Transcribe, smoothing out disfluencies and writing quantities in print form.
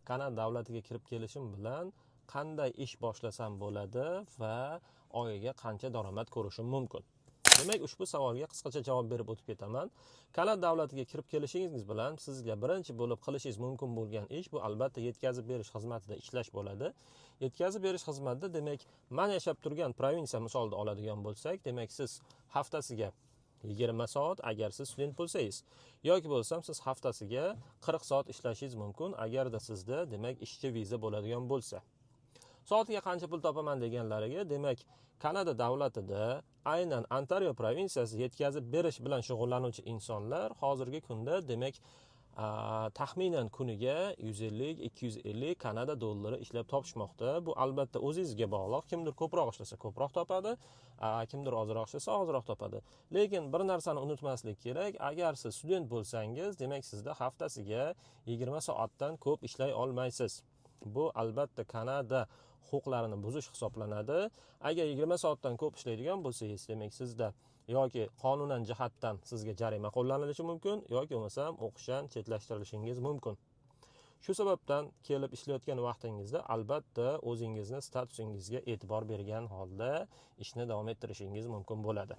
Kanada davlatiga kirib kelishim bilan qanday ish boshlasam bo'ladi va oyiga qancha daromad ko'rishim mumkin? Demak, ushbu savolga qisqacha javob berib o'tib ketaman. Kanada davlatiga kirib kelishingiz bilan sizga birinchi bo'lib qilishingiz mumkin bo'lgan ish bu albatta yetkazib berish xizmatida ishlash bo'ladi. Yetkazib berish xizmatida, demak, men yashab turgan provinsiya misolida oladigan bo'lsak, demak, siz haftasiga 20 soat agar siz student bo'lsangiz, yoki bo'lsam siz haftasiga 40 soat ishlashingiz mumkin agarda sizda, demak, ishchi viza bo'ladigan bo'lsa. Soatiga qancha pul topaman deganlariga, demak, Kanada davlatida aynan Ontario provinsiyasi yetkazib berish bilan shug'ullanuvchi insonlar hozirgi kunda, demak, taxminan kuniga 150-250 Kanada dollari ishlab topishmoqda. Bu albatta o'zingizga bog'liq. Kimdir ko'proq ishlasa ko'proq topadi, kimdir ozroq ishlasa ozroq topadi. Lekin bir narsani unutmaslik kerak, agar siz student bo'lsangiz, demak, sizda haftasiga 20 soatdan ko'p ishlay olmaysiz. Bu albatta Kanada huquqlarini buzish hisoblanadi. Agar 20 soatdan ko'p ishlaydigan bo'lsangiz, demak, sizda yoki qonunan jihatdan sizga jarima qo'llanilishi mumkin, yoki bo'lmasam o'qishdan chetlashtirishingiz mumkin. Shu sababdan kelib ishlayotgan vaqtingizda albatta o'zingizni statusingizga e'tibor bergan holda ishni davom ettirishingiz mumkin bo'ladi.